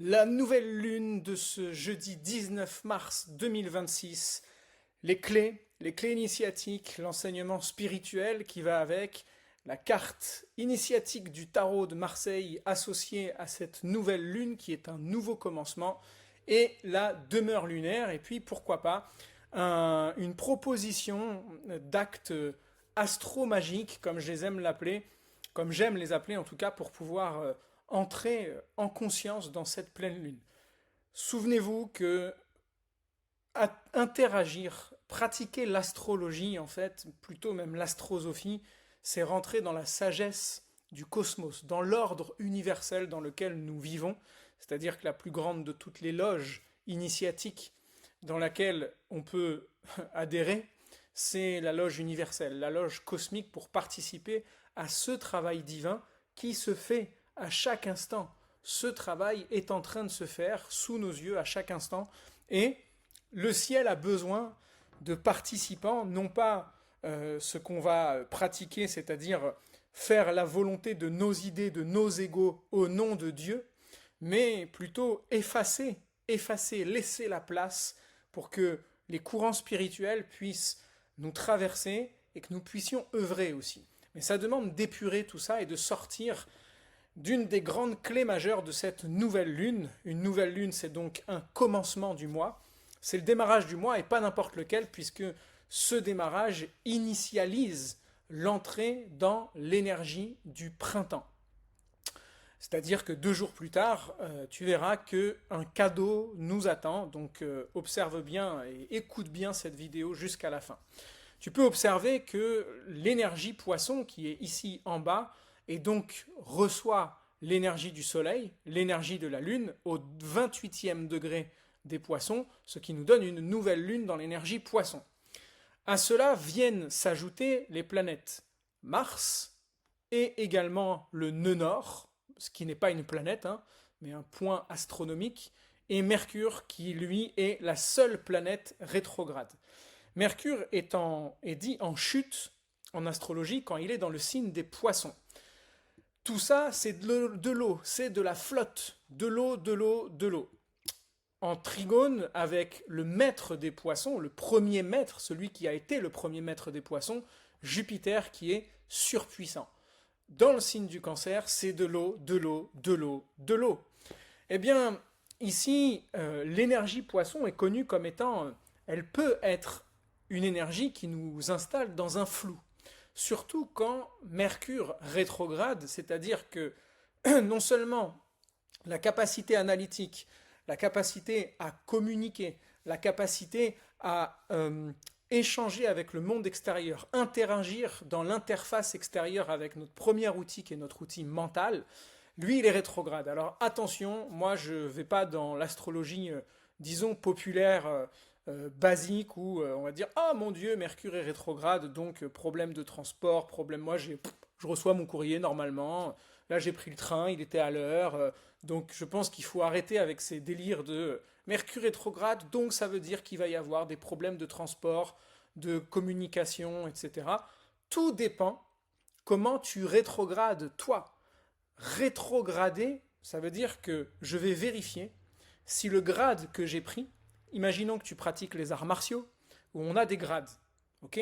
La nouvelle lune de ce jeudi 19 mars 2026, les clés initiatiques, l'enseignement spirituel qui va avec, la carte initiatique du tarot de Marseille associée à cette nouvelle lune qui est un nouveau commencement, et la demeure lunaire, et puis pourquoi pas une proposition d'actes astro-magiques, comme je les aime l'appeler, comme j'aime les appeler en tout cas, pour pouvoir entrer en conscience dans cette pleine lune. Souvenez-vous que interagir, pratiquer l'astrologie en fait, plutôt même l'astrosophie, c'est rentrer dans la sagesse du cosmos, dans l'ordre universel dans lequel nous vivons, c'est-à-dire que la plus grande de toutes les loges initiatiques dans laquelle on peut adhérer, c'est la loge universelle, la loge cosmique pour participer à ce travail divin qui se fait à chaque instant. Ce travail est en train de se faire sous nos yeux à chaque instant et le ciel a besoin de participants, non pas ce qu'on va pratiquer, c'est-à-dire faire la volonté de nos idées, de nos égos au nom de Dieu, mais plutôt effacer, laisser la place pour que les courants spirituels puissent nous traverser et que nous puissions œuvrer aussi. Mais ça demande d'épurer tout ça et de sortir d'une des grandes clés majeures de cette nouvelle lune. Une nouvelle lune, c'est donc un commencement du mois. C'est le démarrage du mois et pas n'importe lequel, puisque ce démarrage initialise l'entrée dans l'énergie du printemps. C'est-à-dire que 2 jours plus tard, tu verras qu'un cadeau nous attend. Donc observe bien et écoute bien cette vidéo jusqu'à la fin. Tu peux observer que l'énergie poisson qui est ici en bas et donc reçoit l'énergie du soleil, l'énergie de la lune au 28e degré des poissons, ce qui nous donne une nouvelle lune dans l'énergie poisson. À cela viennent s'ajouter les planètes Mars et également le nœud nord, ce qui n'est pas une planète, hein, mais un point astronomique, et Mercure qui, lui, est la seule planète rétrograde. Mercure est dit en chute en astrologie quand il est dans le signe des poissons. Tout ça, c'est de l'eau, c'est de la flotte, de l'eau, de l'eau, de l'eau. En trigone avec le maître des poissons, le premier maître, celui qui a été le premier maître des poissons, Jupiter qui est surpuissant. Dans le signe du cancer, c'est de l'eau, de l'eau, de l'eau, de l'eau. Eh bien, ici, l'énergie poisson est connue comme étant, elle peut être une énergie qui nous installe dans un flou. Surtout quand Mercure rétrograde, c'est-à-dire que non seulement la capacité analytique, la capacité à communiquer, la capacité à échanger avec le monde extérieur, interagir dans l'interface extérieure avec notre premier outil qui est notre outil mental, lui il est rétrograde. Alors attention, moi je ne vais pas dans l'astrologie, disons, populaire, basique où on va dire ah mon Dieu Mercure est rétrograde donc problème de transport, problème moi je reçois mon courrier normalement, là j'ai pris le train, il était à l'heure, donc je pense qu'il faut arrêter avec ces délires de Mercure rétrograde donc ça veut dire qu'il va y avoir des problèmes de transport, de communication, etc. Tout dépend comment tu rétrogrades toi. Rétrograder, ça veut dire que je vais vérifier si le grade que j'ai pris, imaginons que tu pratiques les arts martiaux, où on a des grades, ok?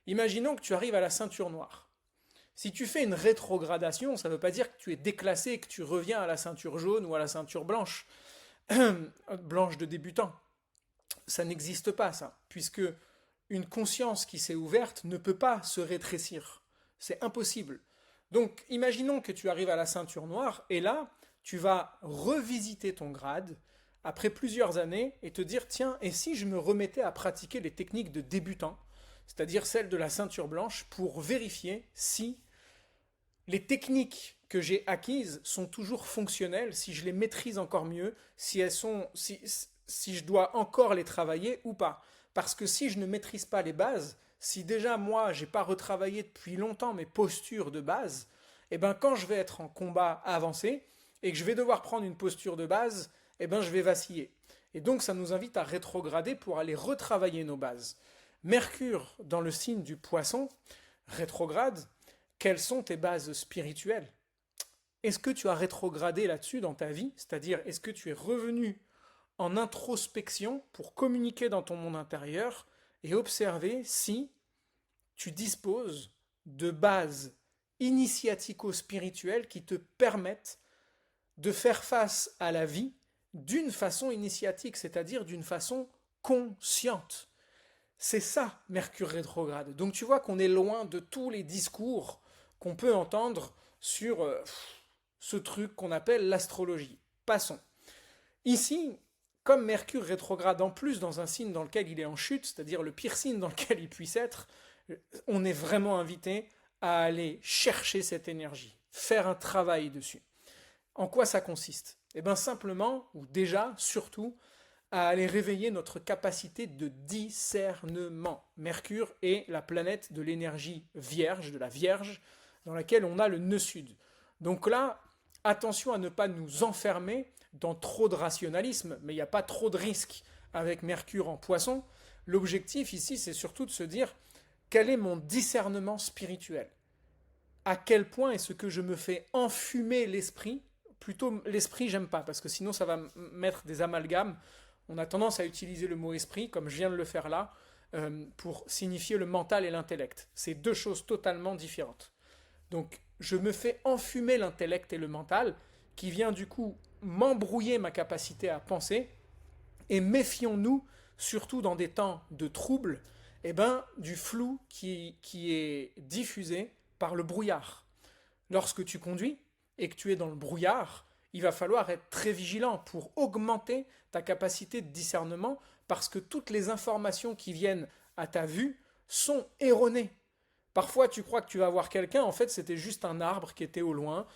Imaginons que tu arrives à la ceinture noire. Si tu fais une rétrogradation, ça ne veut pas dire que tu es déclassé et que tu reviens à la ceinture jaune ou à la ceinture blanche, blanche de débutant. Ça n'existe pas, ça, puisque une conscience qui s'est ouverte ne peut pas se rétrécir. C'est impossible. Donc, imaginons que tu arrives à la ceinture noire, et là, tu vas revisiter ton grade après plusieurs années et te dire, tiens, et si je me remettais à pratiquer les techniques de débutant, c'est-à-dire celles de la ceinture blanche, pour vérifier si les techniques que j'ai acquises sont toujours fonctionnelles, si je les maîtrise encore mieux, si je dois encore les travailler ou pas. Parce que si je ne maîtrise pas les bases, si déjà moi j'ai pas retravaillé depuis longtemps mes postures de base, et ben quand je vais être en combat avancé et que je vais devoir prendre une posture de base, et ben je vais vaciller. Et donc ça nous invite à rétrograder pour aller retravailler nos bases. Mercure dans le signe du poisson rétrograde, quelles sont tes bases spirituelles? est-ce que tu as rétrogradé là-dessus dans ta vie? C'est-à-dire, est-ce que tu es revenu en introspection pour communiquer dans ton monde intérieur et observer si tu disposes de bases initiatico-spirituelles qui te permettent de faire face à la vie d'une façon initiatique, c'est-à-dire d'une façon consciente. C'est ça, Mercure rétrograde. Donc tu vois qu'on est loin de tous les discours qu'on peut entendre sur ce truc qu'on appelle l'astrologie. Passons. Ici, comme Mercure rétrograde en plus dans un signe dans lequel il est en chute, c'est-à-dire le pire signe dans lequel il puisse être, on est vraiment invité à aller chercher cette énergie, faire un travail dessus. En quoi ça consiste? Eh bien simplement, ou déjà, surtout, à aller réveiller notre capacité de discernement. Mercure est la planète de l'énergie vierge, de la Vierge, dans laquelle on a le nœud sud. Donc là, attention à ne pas nous enfermer dans trop de rationalisme, mais il n'y a pas trop de risques avec Mercure en Poisson. L'objectif ici, c'est surtout de se dire quel est mon discernement spirituel? À quel point est-ce que je me fais enfumer l'esprit? Plutôt l'esprit, j'aime pas, parce que sinon ça va mettre des amalgames. On a tendance à utiliser le mot esprit, comme je viens de le faire là, pour signifier le mental et l'intellect. C'est deux choses totalement différentes. Donc je me fais enfumer l'intellect et le mental, qui vient du coup m'embrouiller ma capacité à penser, et méfions-nous, surtout dans des temps de trouble, du flou qui est diffusé par le brouillard. Lorsque tu conduis et que tu es dans le brouillard, il va falloir être très vigilant pour augmenter ta capacité de discernement parce que toutes les informations qui viennent à ta vue sont erronées. Parfois, tu crois que tu vas voir quelqu'un, en fait, c'était juste un arbre qui était au loin.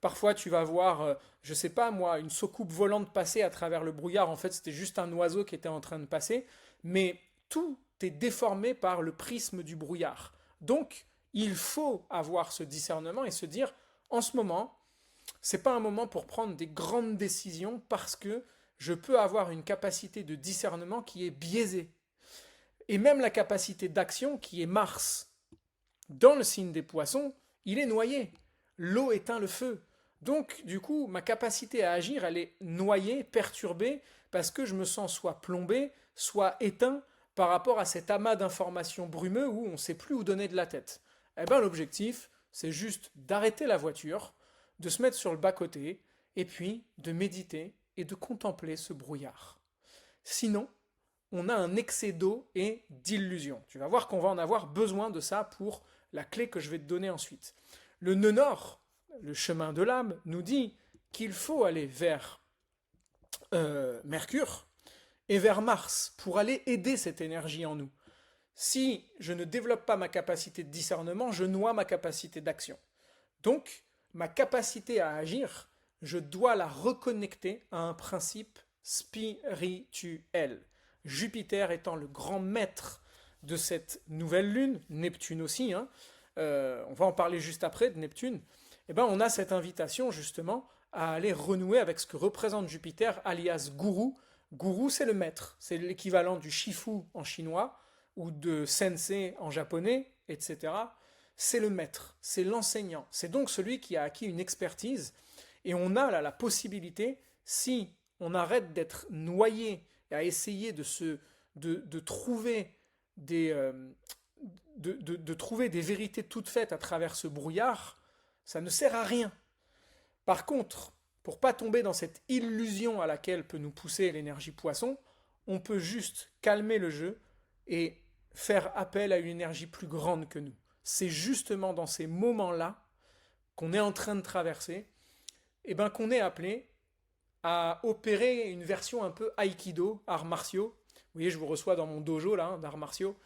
Parfois, tu vas voir, je sais pas moi, une soucoupe volante passer à travers le brouillard. En fait, c'était juste un oiseau qui était en train de passer. Mais tout est déformé par le prisme du brouillard. Donc, il faut avoir ce discernement et se dire, en ce moment, c'est pas un moment pour prendre des grandes décisions parce que je peux avoir une capacité de discernement qui est biaisée. Et même la capacité d'action qui est Mars. Dans le signe des poissons, il est noyé. L'eau éteint le feu. Donc, du coup, ma capacité à agir, elle est noyée, perturbée, parce que je me sens soit plombé, soit éteint par rapport à cet amas d'informations brumeux où on ne sait plus où donner de la tête. Eh bien, l'objectif, c'est juste d'arrêter la voiture, de se mettre sur le bas-côté, et puis de méditer et de contempler ce brouillard. Sinon, on a un excès d'eau et d'illusion. Tu vas voir qu'on va en avoir besoin de ça pour la clé que je vais te donner ensuite. Le nœud nord, le chemin de l'âme, nous dit qu'il faut aller vers Mercure et vers Mars pour aller aider cette énergie en nous. Si je ne développe pas ma capacité de discernement, je noie ma capacité d'action. Donc, ma capacité à agir, je dois la reconnecter à un principe spirituel. Jupiter étant le grand maître de cette nouvelle lune, Neptune aussi, on va en parler juste après de Neptune, on a cette invitation justement à aller renouer avec ce que représente Jupiter, alias gourou. Gourou, c'est le maître, c'est l'équivalent du shifu en chinois ou de sensei en japonais, etc. C'est le maître, c'est l'enseignant, c'est donc celui qui a acquis une expertise et on a là la possibilité, si on arrête d'être noyé et à essayer de trouver de trouver des vérités toutes faites à travers ce brouillard, ça ne sert à rien. Par contre, pour pas tomber dans cette illusion à laquelle peut nous pousser l'énergie poisson, on peut juste calmer le jeu et faire appel à une énergie plus grande que nous. C'est justement dans ces moments-là qu'on est en train de traverser, qu'on est appelé à opérer une version un peu aïkido, arts martiaux. Vous voyez, je vous reçois dans mon dojo là, d'arts martiaux.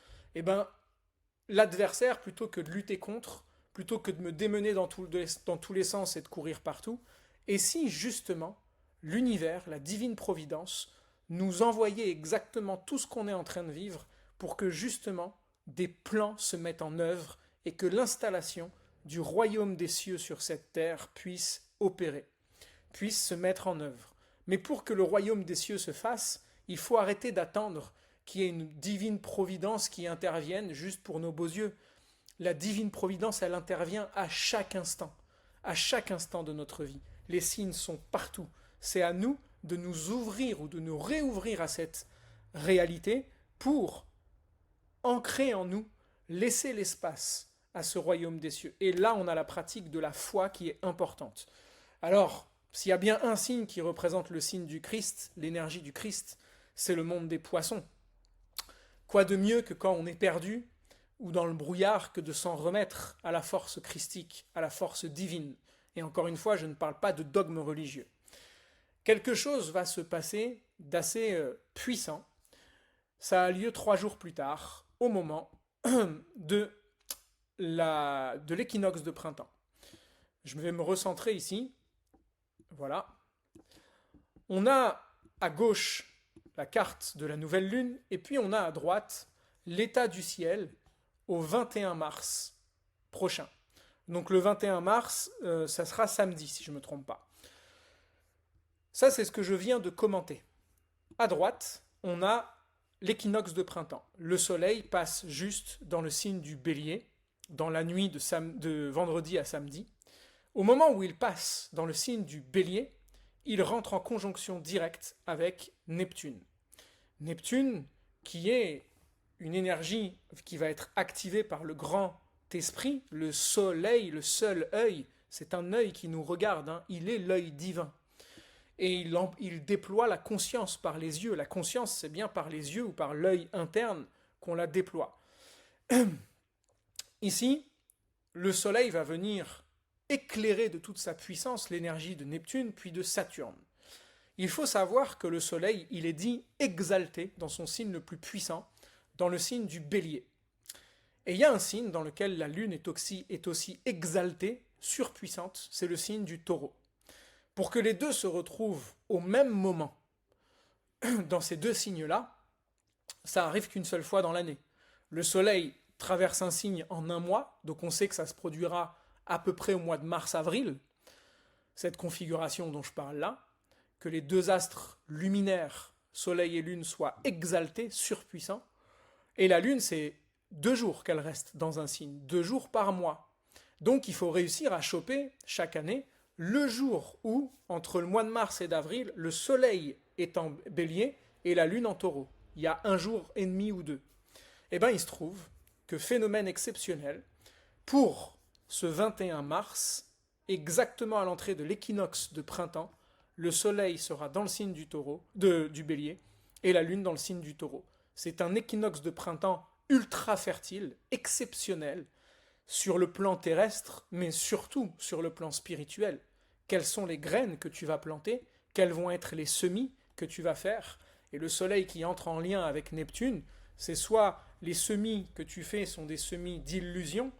L'adversaire, plutôt que de lutter contre, plutôt que de me démener dans tous les sens et de courir partout, et si justement l'univers, la divine providence, nous envoyait exactement tout ce qu'on est en train de vivre pour que justement des plans se mettent en œuvre et que l'installation du royaume des cieux sur cette terre puisse opérer, puisse se mettre en œuvre. Mais pour que le royaume des cieux se fasse, il faut arrêter d'attendre qu'il y ait une divine providence qui intervienne juste pour nos beaux yeux. La divine providence, elle intervient à chaque instant. à chaque instant de notre vie. Les signes sont partout. C'est à nous de nous ouvrir ou de nous réouvrir à cette réalité pour ancrer en nous, laisser l'espace à ce royaume des cieux. Et là, on a la pratique de la foi qui est importante. Alors, s'il y a bien un signe qui représente le signe du Christ, l'énergie du Christ, c'est le monde des poissons. Quoi de mieux que quand on est perdu ou dans le brouillard que de s'en remettre à la force christique, à la force divine. Et encore une fois, je ne parle pas de dogme religieux. Quelque chose va se passer d'assez puissant. Ça a lieu 3 jours plus tard, au moment de l'équinoxe de printemps. Je vais me recentrer ici. Voilà. On a à gauche la carte de la nouvelle lune, et puis on a à droite l'état du ciel au 21 mars prochain. Donc le 21 mars, ça sera samedi, si je ne me trompe pas. Ça, c'est ce que je viens de commenter. À droite, on a l'équinoxe de printemps. Le soleil passe juste dans le signe du bélier, dans la nuit de vendredi à samedi. Au moment où il passe dans le signe du bélier, il rentre en conjonction directe avec Neptune. Neptune, qui est une énergie qui va être activée par le grand esprit, le soleil, le seul œil, c'est un œil qui nous regarde, hein, il est l'œil divin. Et il déploie la conscience par les yeux. La conscience, c'est bien par les yeux ou par l'œil interne qu'on la déploie. Ici, le soleil va venir éclairer de toute sa puissance l'énergie de Neptune puis de Saturne. Il faut savoir que le soleil, il est dit exalté dans son signe le plus puissant, dans le signe du bélier. Et il y a un signe dans lequel la lune est aussi exaltée, surpuissante, c'est le signe du taureau. Pour que les deux se retrouvent au même moment dans ces deux signes-là, ça arrive qu'une seule fois dans l'année. Le soleil traverse un signe en un mois, donc on sait que ça se produira à peu près au mois de mars-avril, cette configuration dont je parle là, que les deux astres luminaires, soleil et lune, soient exaltés, surpuissants, et la lune, c'est 2 jours qu'elle reste dans un signe, 2 jours par mois. Donc il faut réussir à choper chaque année le jour où, entre le mois de mars et d'avril, le soleil est en bélier et la lune en taureau. Il y a 1 jour et demi ou 2. Eh bien, il se trouve que phénomène exceptionnel, pour ce 21 mars, exactement à l'entrée de l'équinoxe de printemps, le soleil sera dans le signe du taureau, du bélier, et la lune dans le signe du taureau. C'est un équinoxe de printemps ultra fertile, exceptionnel, sur le plan terrestre, mais surtout sur le plan spirituel. Quelles sont les graines que tu vas planter? Quels vont être les semis que tu vas faire? Et le soleil qui entre en lien avec Neptune, c'est soit les semis que tu fais sont des semis d'illusion,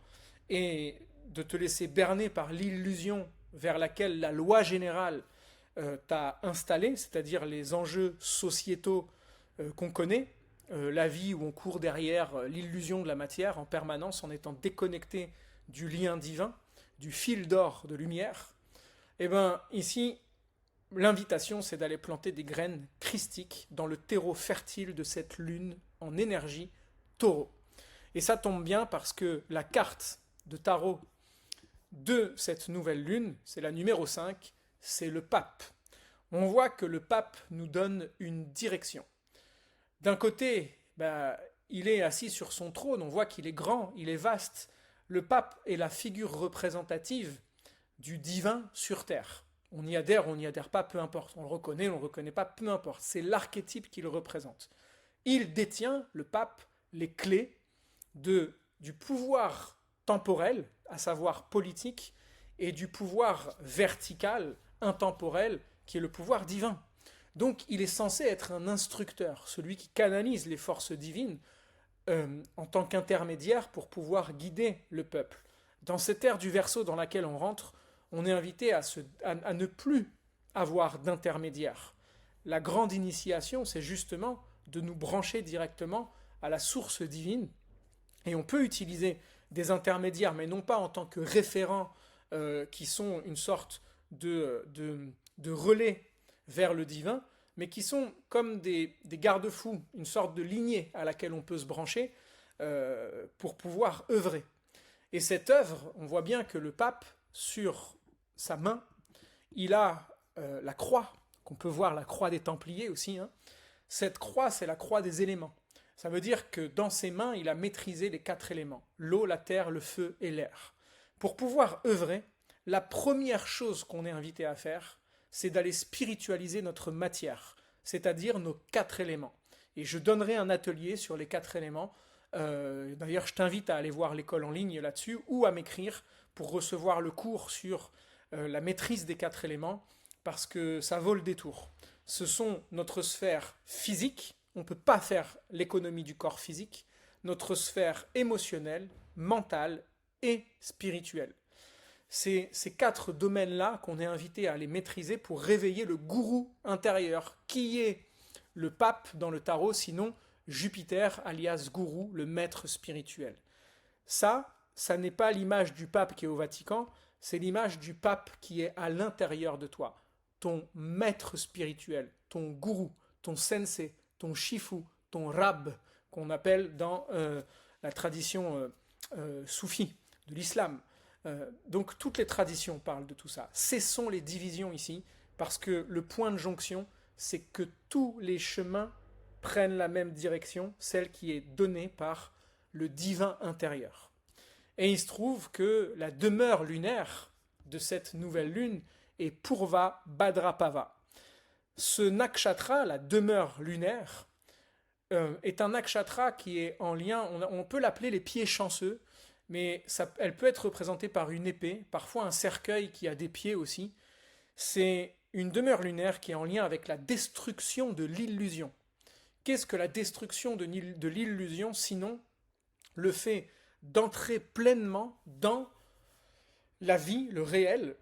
et de te laisser berner par l'illusion vers laquelle la loi générale t'a installé, c'est-à-dire les enjeux sociétaux qu'on connaît, la vie où on court derrière l'illusion de la matière en permanence en étant déconnecté du lien divin, du fil d'or de lumière. Et bien ici, l'invitation c'est d'aller planter des graines christiques dans le terreau fertile de cette lune en énergie taureau. Et ça tombe bien parce que la carte de tarot de cette nouvelle lune, c'est la numéro 5, c'est le pape. On voit que le pape nous donne une direction. D'un côté, il est assis sur son trône, on voit qu'il est grand, il est vaste. Le pape est la figure représentative du divin sur terre. On y adhère, on n'y adhère pas, peu importe. On le reconnaît, on ne le reconnaît pas, peu importe. C'est l'archétype qu'il représente. Il détient, le pape, les clés du pouvoir temporel, à savoir politique, et du pouvoir vertical, intemporel, qui est le pouvoir divin. Donc il est censé être un instructeur, celui qui canalise les forces divines en tant qu'intermédiaire pour pouvoir guider le peuple. Dans cette ère du Verseau dans laquelle on rentre, on est invité à ne plus avoir d'intermédiaire. La grande initiation, c'est justement de nous brancher directement à la source divine. Et on peut utiliser des intermédiaires, mais non pas en tant que référents qui sont une sorte de relais vers le divin, mais qui sont comme des garde-fous, une sorte de lignée à laquelle on peut se brancher pour pouvoir œuvrer. Et cette œuvre, on voit bien que le pape, sur sa main, il a la croix, qu'on peut voir la croix des Templiers aussi. Hein. Cette croix, c'est la croix des éléments. Ça veut dire que dans ses mains, il a maîtrisé les 4 éléments, l'eau, la terre, le feu et l'air. Pour pouvoir œuvrer, la première chose qu'on est invité à faire, c'est d'aller spiritualiser notre matière, c'est-à-dire nos 4 éléments. Et je donnerai un atelier sur les 4 éléments. D'ailleurs, je t'invite à aller voir l'école en ligne là-dessus ou à m'écrire pour recevoir le cours sur la maîtrise des 4 éléments, parce que ça vaut le détour. Ce sont notre sphère physique, on ne peut pas faire l'économie du corps physique, notre sphère émotionnelle, mentale et spirituelle. C'est ces 4 domaines-là qu'on est invité à les maîtriser pour réveiller le gourou intérieur, qui est le pape dans le tarot, sinon Jupiter, alias gourou, le maître spirituel. Ça n'est pas l'image du pape qui est au Vatican, c'est l'image du pape qui est à l'intérieur de toi. Ton maître spirituel, ton gourou, ton sensei, ton shifu, ton rab, qu'on appelle dans la tradition soufie de l'islam. Donc toutes les traditions parlent de tout ça. Cessons les divisions ici, parce que le point de jonction, c'est que tous les chemins prennent la même direction, celle qui est donnée par le divin intérieur. Et il se trouve que la demeure lunaire de cette nouvelle lune est Purva Bhadrapava. Ce nakshatra, la demeure lunaire, est un nakshatra qui est en lien, on peut l'appeler les pieds chanceux, mais elle peut être représentée par une épée, parfois un cercueil qui a des pieds aussi. C'est une demeure lunaire qui est en lien avec la destruction de l'illusion. Qu'est-ce que la destruction de l'illusion, sinon le fait d'entrer pleinement dans la vie, le réel,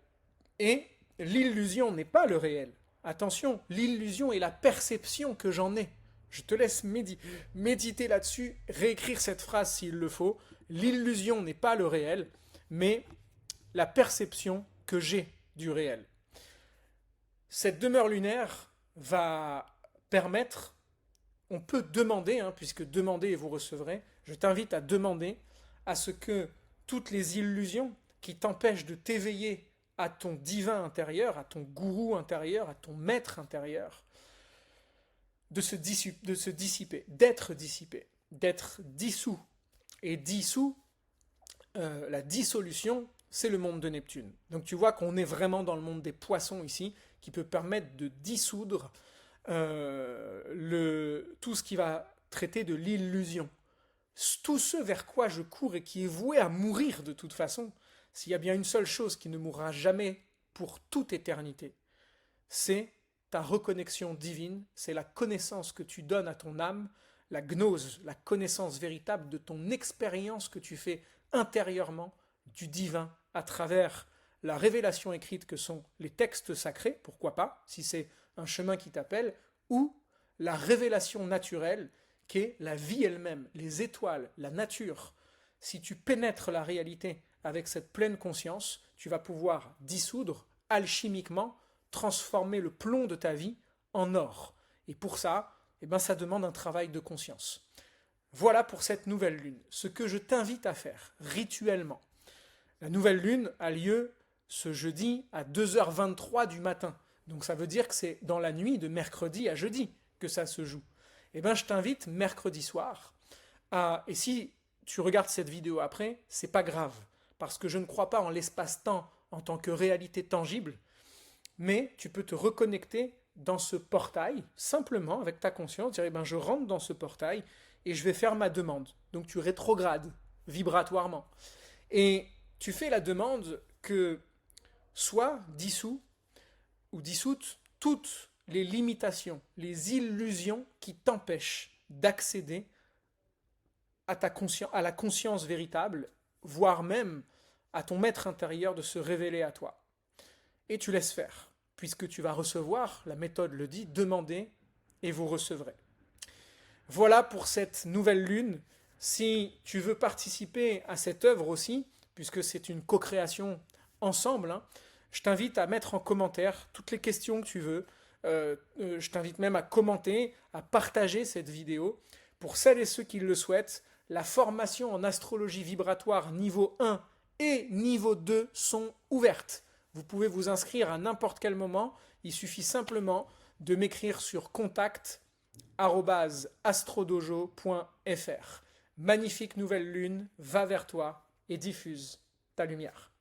et l'illusion n'est pas le réel. Attention, l'illusion est la perception que j'en ai. Je te laisse méditer là-dessus, réécrire cette phrase s'il le faut. L'illusion n'est pas le réel, mais la perception que j'ai du réel. Cette demeure lunaire va permettre, on peut demander, puisque demandez et vous recevrez, je t'invite à demander à ce que toutes les illusions qui t'empêchent de t'éveiller à ton divin intérieur, à ton gourou intérieur, à ton maître intérieur, de se dissiper, d'être dissous. Et dissous, la dissolution, c'est le monde de Neptune. Donc tu vois qu'on est vraiment dans le monde des poissons ici, qui peut permettre de dissoudre tout ce qui va traiter de l'illusion. Tout ce vers quoi je cours et qui est voué à mourir de toute façon, s'il y a bien une seule chose qui ne mourra jamais pour toute éternité, c'est ta reconnexion divine, c'est la connaissance que tu donnes à ton âme, la gnose, la connaissance véritable de ton expérience que tu fais intérieurement du divin à travers la révélation écrite que sont les textes sacrés, pourquoi pas, si c'est un chemin qui t'appelle, ou la révélation naturelle qu'est la vie elle-même, les étoiles, la nature. Si tu pénètres la réalité avec cette pleine conscience, tu vas pouvoir dissoudre alchimiquement, transformer le plomb de ta vie en or. Et pour ça, ça demande un travail de conscience. Voilà pour cette nouvelle lune. Ce que je t'invite à faire rituellement. La nouvelle lune a lieu ce jeudi à 2h23 du matin. Donc ça veut dire que c'est dans la nuit de mercredi à jeudi que ça se joue. Je t'invite mercredi soir et si tu regardes cette vidéo après, c'est pas grave, parce que je ne crois pas en l'espace-temps en tant que réalité tangible, mais tu peux te reconnecter dans ce portail, simplement avec ta conscience, dire je rentre dans ce portail et je vais faire ma demande. Donc tu rétrogrades vibratoirement. Et tu fais la demande que soit dissous ou dissoute toutes les limitations, les illusions qui t'empêchent d'accéder à la conscience véritable, voire même à ton maître intérieur de se révéler à toi. Et tu laisses faire, puisque tu vas recevoir, la méthode le dit, demandez et vous recevrez. Voilà pour cette nouvelle lune. Si tu veux participer à cette œuvre aussi, puisque c'est une co-création ensemble, je t'invite à mettre en commentaire toutes les questions que tu veux. Je t'invite même à commenter, à partager cette vidéo. Pour celles et ceux qui le souhaitent, la formation en astrologie vibratoire niveau 1 et niveau 2 sont ouvertes. Vous pouvez vous inscrire à n'importe quel moment. Il suffit simplement de m'écrire sur contact@astrodojo.fr. Magnifique nouvelle lune, va vers toi et diffuse ta lumière.